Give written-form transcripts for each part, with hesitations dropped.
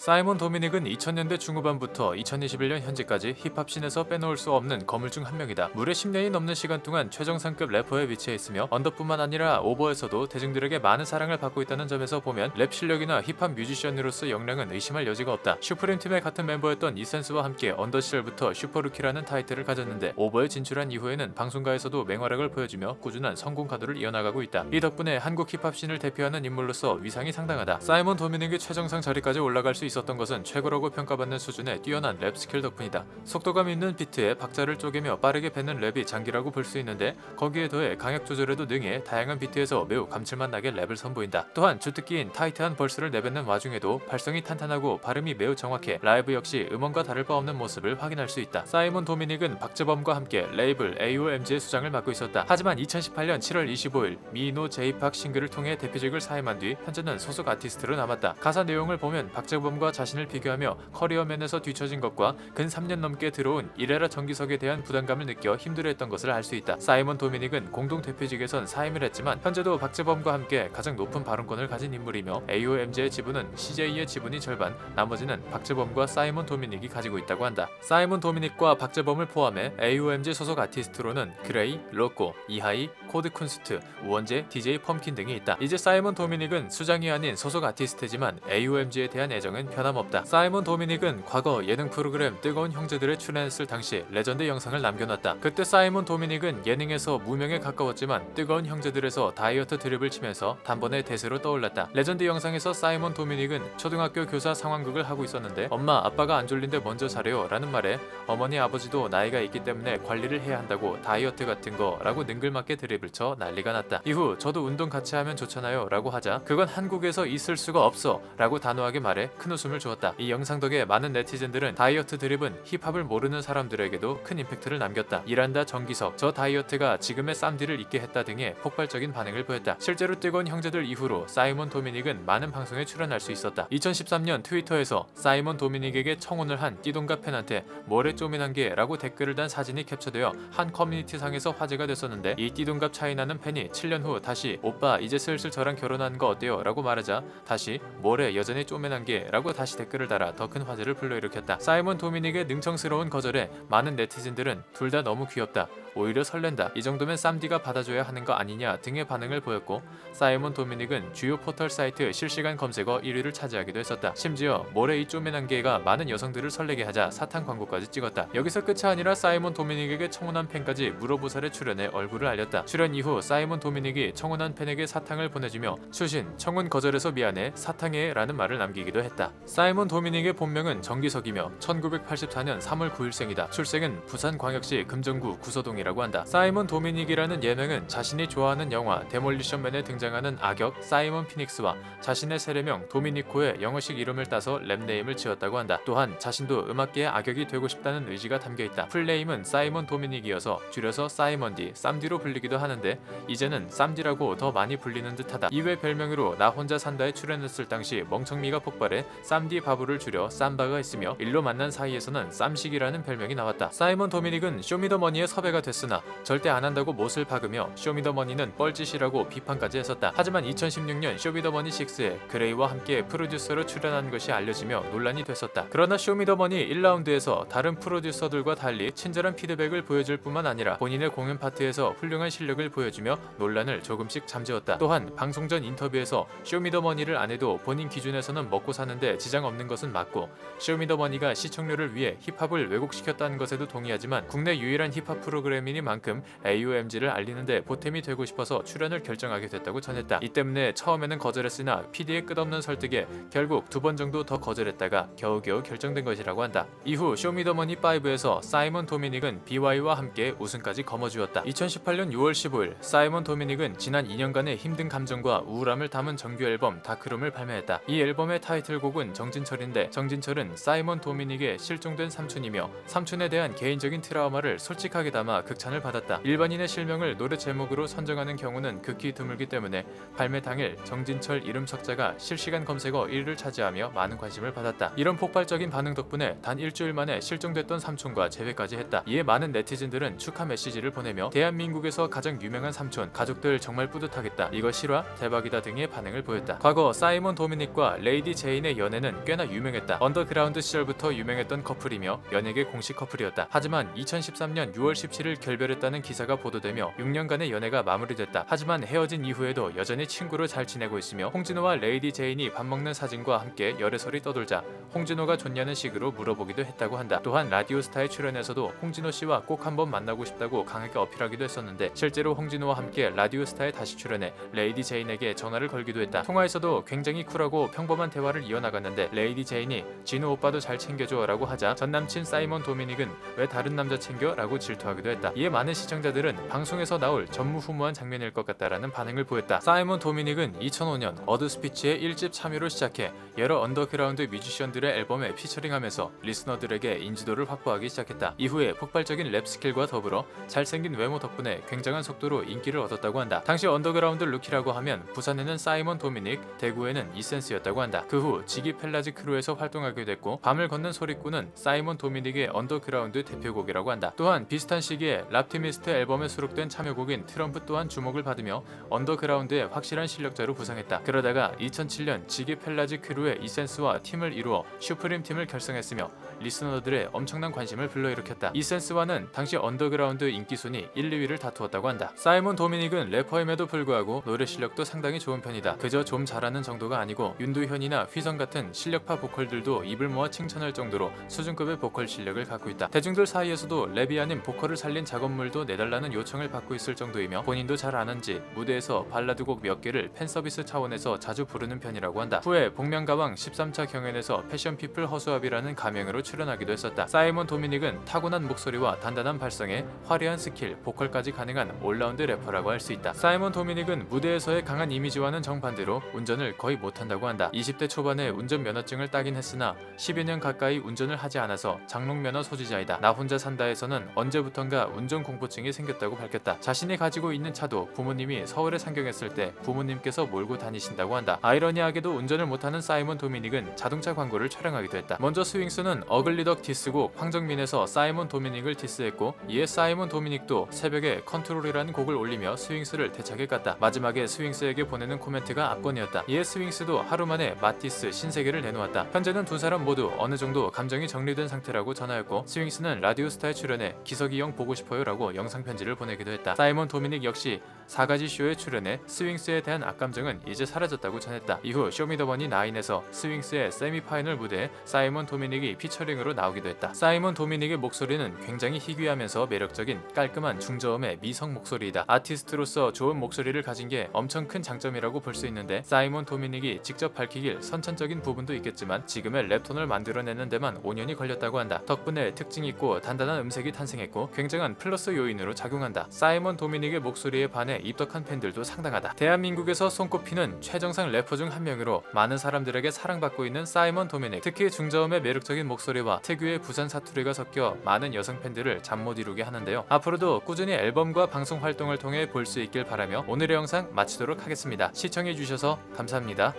사이먼 도미닉은 2000년대 중후반부터 2021년 현재까지 힙합씬에서 빼놓을 수 없는 거물 중 한 명이다. 무려 10년이 넘는 시간 동안 최정상급 래퍼에 위치해 있으며 언더뿐만 아니라 오버에서도 대중들에게 많은 사랑을 받고 있다는 점에서 보면 랩 실력이나 힙합 뮤지션으로서 역량은 의심할 여지가 없다. 슈프림 팀의 같은 멤버였던 이센스와 함께 언더 시절부터 슈퍼루키라는 타이틀을 가졌는데 오버에 진출한 이후에는 방송가에서도 맹활약을 보여주며 꾸준한 성공 가도를 이어나가고 있다. 이 덕분에 한국 힙합씬을 대표하는 인물로서 위상이 상당하다. 사이먼 도미닉이 최정상 자리까지 올라갈 수 있었던 것은 최고라고 평가받는 수준의 뛰어난 랩 스킬 덕분이다. 속도감 있는 비트에 박자를 쪼개며 빠르게 뱉는 랩이 장기라고 볼 수 있는데 거기에 더해 강약 조절에도 능해 다양한 비트에서 매우 감칠맛 나게 랩을 선보인다. 또한 주특기인 타이트한 벌스를 내뱉는 와중에도 발성이 탄탄하고 발음이 매우 정확해 라이브 역시 음원과 다를 바 없는 모습을 확인할 수 있다. 사이먼 도미닉은 박재범과 함께 레이블 AOMG의 수장을 맡고 있었다. 하지만 2018년 7월 25일 미노 제이팍 싱글을 통해 대표직을 사임한 뒤 현재는 소속 아티스트로 남았다. 가사 내용을 보면 박재범과 자신을 비교하며 커리어면에서 뒤처진 것과 근 3년 넘게 들어온 이래라 정기석에 대한 부담감을 느껴 힘들어했던 것을 알 수 있다. 사이먼 도미닉은 공동 대표직에선 사임을 했지만 현재도 박재범과 함께 가장 높은 발언권을 가진 인물이며 AOMG의 지분은 CJ의 지분이 절반, 나머지는 박재범과 사이먼 도미닉이 가지고 있다고 한다. 사이먼 도미닉과 박재범을 포함해 AOMG 소속 아티스트로는 그레이, 로꼬, 이하이, 코드 쿤스트, 우원재, DJ 펌킨 등이 있다. 이제 사이먼 도미닉은 수장이 아닌 소속 아티스트지만 AOMG에 대한 애정은 변함없다. 사이먼 도미닉은 과거 예능 프로그램 뜨거운 형제들에 출연했을 당시 레전드 영상을 남겨놨다. 그때 사이먼 도미닉은 예능에서 무명에 가까웠지만 뜨거운 형제들에서 다이어트 드립을 치면서 단번에 대세로 떠올랐다. 레전드 영상에서 사이먼 도미닉은 초등학교 교사 상황극을 하고 있었는데 엄마 아빠가 안 졸린데 먼저 자래요 라는 말에 어머니 아버지도 나이가 있기 때문에 관리를 해야 한다고 다이어트 같은 거 라고 능글맞게 드립을 쳐 난리가 났다. 이후 저도 운동 같이 하면 좋잖아요 라고 하자 그건 한국에서 있을 수가 없어 라고 단호하게 말해 큰 웃음을 주었다. 이 영상 덕에 많은 네티즌들은 다이어트 드립은 힙합을 모르는 사람들에게도 큰 임팩트를 남겼다. 일한다 정기석 저 다이어트가 지금의 쌈디를 있게 했다 등의 폭발적인 반응을 보였다. 실제로 뜨거운 형제들 이후로 사이먼 도미닉은 많은 방송에 출연할 수 있었다. 2013년 트위터에서 사이먼 도미닉에게 청혼을 한 띠동갑 팬한테 뭐래 쪼민한 게 라고 댓글을 단 사진이 캡처되어 한 커뮤니티 상에서 화제가 됐었는데 이 띠동갑 차이 나는 팬이 7년 후 다시 오빠 이제 슬슬 저랑 결혼하는 거 어때요 라고 말하자 다시 뭐래 여전히 쪼맨한 게 라고 다시 댓글을 달아 더 큰 화제를 불러일으켰다. 사이먼 도미닉의 능청스러운 거절에 많은 네티즌들은 둘 다 너무 귀엽다, 오히려 설렌다, 이 정도면 쌈디가 받아줘야 하는 거 아니냐 등의 반응을 보였고 사이먼 도미닉은 주요 포털 사이트 실시간 검색어 1위를 차지하기도 했었다. 심지어 모래 이 쪼맨한 게가 많은 여성들을 설레게 하자 사탕 광고까지 찍었다. 여기서 끝이 아니라 사이먼 도미닉에게 청혼한 팬까지 무로보살에 출연해 얼굴을 알렸다. 출연 이후 사이먼 도미닉이 청혼한 팬에게 사탕을 보내주며 추신 청혼 거절해서 미안해 사탕해 라는 말을 남기기도 했다. 사이먼 도미닉의 본명은 정기석이며 1984년 3월 9일생이다. 출생은 부산광역시 금정구 구서동이라고 한다. 사이먼 도미닉이라는 예명은 자신이 좋아하는 영화 데몰리션맨에 등장하는 악역 사이먼 피닉스와 자신의 세례명 도미니코의 영어식 이름을 따서 랩네임을 지었다고 한다. 또한 자신도 음악계의 악역이 되고 싶다는 의지가 담겨있다. 풀네임은 사이먼 도미닉이어서 줄여서 사이먼디, 쌈디로 불리기도 하는데 이제는 쌈디라고 더 많이 불리는 듯하다. 이외 별명으로 나 혼자 산다에 출연했을 당시 멍청미가 폭발해 쌈디 바보를 줄여 쌈바가 있으며 일로 만난 사이에서는 쌈식이라는 별명이 나왔다. 사이먼 도미닉은 쇼미더머니에 섭외가 됐으나 절대 안 한다고 못을 박으며 쇼미더머니는 뻘짓이라고 비판까지 했었다. 하지만 2016년 쇼미더머니 6에 그레이와 함께 프로듀서로 출연한 것이 알려지며 논란이 됐었다. 그러나 쇼미더머니 1라운드에서 다른 프로듀서들과 달리 친절한 피드백을 보여줄 뿐만 아니라 본인의 공연 파트에서 훌륭한 실력을 보여주며 논란을 조금씩 잠재웠다. 또한 방송 전 인터뷰에서 쇼미더머니를 안 해도 본인 기준에서는 먹고 사는데 지장 없는 것은 맞고 쇼미더머니가 시청률을 위해 힙합을 왜곡시켰다는 것에도 동의하지만 국내 유일한 힙합 프로그램이니만큼 AOMG를 알리는데 보탬이 되고 싶어서 출연을 결정하게 됐다고 전했다. 이 때문에 처음에는 거절했으나 PD의 끝없는 설득에 결국 2번 정도 더 거절했다가 겨우겨우 결정된 것이라고 한다. 이후 쇼미더머니5에서 사이먼 도미닉은 BY와 함께 우승까지 거머쥐었다. 2018년 6월 15일 사이먼 도미닉은 지난 2년간의 힘든 감정과 우울함을 담은 정규 앨범 다크룸을 발매했다. 이 앨범의 타이틀곡은 정진철인데 정진철은 사이먼 도미닉의 실종된 삼촌이며 삼촌에 대한 개인적인 트라우마를 솔직하게 담아 극찬을 받았다. 일반인의 실명을 노래 제목으로 선정하는 경우는 극히 드물기 때문에 발매 당일 정진철 이름 석자가 실시간 검색어 1위를 차지하며 많은 관심을 받았다. 이런 폭발적인 반응 덕분에 단 일주일 만에 실종됐던 삼촌과 재회까지 했다. 이에 많은 네티즌들은 축하 메시지를 보내며 대한민국에서 가장 유명한 삼촌, 가족들 정말 뿌듯하겠다, 이거 실화? 대박이다 등의 반응을 보였다. 과거 사이먼 도미닉과 레이디 제인의 연애는 꽤나 유명했다. 언더그라운드 시절부터 유명했던 커플이며 연예계 공식 커플이었다. 하지만 2013년 6월 17일 결별했다는 기사가 보도되며 6년간의 연애가 마무리됐다. 하지만 헤어진 이후에도 여전히 친구로 잘 지내고 있으며 홍진호와 레이디 제인이 밥 먹는 사진과 함께 열애설이 떠돌자 홍진호가 좋냐는 식으로 물어보기도 했다고 한다. 또한 라디오스타에 출연해서도 홍진호 씨와 꼭 한번 만나고 싶다고 강하게 어필하기도 했었는데 실제로 홍진호와 함께 라디오스타에 다시 출연해 레이디 제인에게 전화를 걸기도 했다. 통화에서도 굉장히 쿨하고 평범한 대화를 이어나갔는데 레이디 제인이 진호 오빠도 잘 챙겨줘 라고 하자 전남친 사이먼 도미닉은 왜 다른 남자 챙겨? 라고 질투하기도 했다. 이에 많은 시청자들은 방송에서 나올 전무후무한 장면일 것 같다라는 반응을 보였다. 사이먼 도미닉은 2005년 어드 스피치의 1집 참여로 시작해 여러 언더그라운드 뮤지션들의 앨범에 피처링하면서 리스너들에게 인지도를 확보하기 시작했다. 이후에 폭발적인 랩 스킬과 더불어 잘생긴 외모 덕분에 굉장한 속도로 인기를 얻었다고 한다. 당시 언더그라운드 루키라고 하면 부산에는 사이먼 도미닉, 대구에는 이센스였다고 한다. 그 후 지기 펠라지 크루에서 활동하게 됐고 밤을 걷는 소리꾼은 사이먼 도미닉의 언더그라운드 대표곡이라고 한다. 또한 비슷한 시기에 랍티미스트 앨범에 수록된 참여곡인 트럼프 또한 주목을 받으며 언더그라운드의 확실한 실력자로 부상했다. 그러다가 2007년 지기 펠라지 크루의 이센스와 팀을 이루어 슈프림 팀을 결성했으며 리스너들의 엄청난 관심을 불러일으켰다. 이센스와는 당시 언더그라운드 인기순위 1, 2위를 다투었다고 한다. 사이먼 도미닉은 래퍼임에도 불구하고 노래 실력도 상당히 좋은 편이다. 그저 좀 잘하는 정도가 아니고 윤두현이나 휘성 같은 실력파 보컬들도 입을 모아 칭찬할 정도로 수준급의 보컬 실력을 갖고 있다. 대중들 사이에서도 랩이 아닌 보컬을 살린 작업물도 내달라는 요청을 받고 있을 정도이며 본인도 잘 아는지 무대에서 발라드곡 몇 개를 팬서비스 차원에서 자주 부르는 편이라고 한다. 후에 복면가왕 13차 경연에서 패션피플 허수아비라는 가명으로 출연하기도 했었다. 사이먼 도미닉은 타고난 목소리와 단단한 발성에 화려한 스킬, 보컬까지 가능한 올라운드 래퍼라고 할 수 있다. 사이먼 도미닉은 무대에서의 강한 이미지와는 정반대로 운전을 거의 못한다고 한다. 20대 초반에 운전면허증을 따긴 했으나 10여 년 가까이 운전을 하지 않아서 장롱면허 소지자이다. 나 혼자 산다에서는 언제부턴가 운전 공포증이 생겼다고 밝혔다. 자신이 가지고 있는 차도 부모님이 서울에 상경했을 때 부모님께서 몰고 다니신다고 한다. 아이러니하게도 운전을 못하는 사이먼 도미닉은 자동차 광고를 촬영하기도 했다. 먼저 스윙스는 어글리덕 디스곡 황정민에서 사이먼 도미닉을 디스했고 이에 사이먼 도미닉도 새벽에 컨트롤이라는 곡을 올리며 스윙스를 대차게 깠다. 마지막에 스윙스에게 보내는 코멘트가 압권이었다. 이에 스윙스도 하루 만에 마티스 신세계를 내놓았다. 현재는 두 사람 모두 어느 정도 감정이 정리된 상태라고 전하였고 스윙스는 라디오스타에 출연해 기석이 형 보고 싶어요 라고 영상 편지를 보내기도 했다. 사이먼 도미닉 역시 4가지 쇼에 출연해 스윙스에 대한 악감정은 이제 사라졌다고 전했다. 이후 쇼미더머니 9에서 스윙스의 세미파이널 무대에 사이먼 도미닉이 피처링으로 나오기도 했다. 사이먼 도미닉의 목소리는 굉장히 희귀하면서 매력적인 깔끔한 중저음의 미성 목소리이다. 아티스트로서 좋은 목소리를 가진 게 엄청 큰 장점이라고 볼 수 있는데 사이먼 도미닉이 직접 밝히길 선천적인 부분도 있겠지만 지금의 랩톤을 만들어내는 데만 5년이 걸렸다고 한다. 덕분에 특징 있고 단단한 음색이 탄생했고 굉장한 플러스 요인으로 작용한다. 사이먼 도미닉의 목소리에 반해 입덕한 팬들도 상당하다. 대한민국에서 손꼽히는 최정상 래퍼 중 한 명으로 많은 사람들에게 사랑받고 있는 사이먼 도미닉. 특히 중저음의 매력적인 목소리와 특유의 부산 사투리가 섞여 많은 여성 팬들을 잠 못 이루게 하는데요. 앞으로도 꾸준히 앨범과 방송 활동을 통해 볼 수 있길 바라며 오늘의 영상 마치도록 하겠습니다. 시청해주셔서 감사합니다.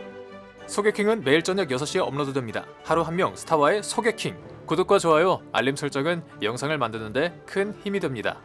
소개킹은 매일 저녁 6시에 업로드됩니다. 하루 한 명 스타와의 소개킹. 구독과 좋아요, 알림 설정은 영상을 만드는데 큰 힘이 됩니다.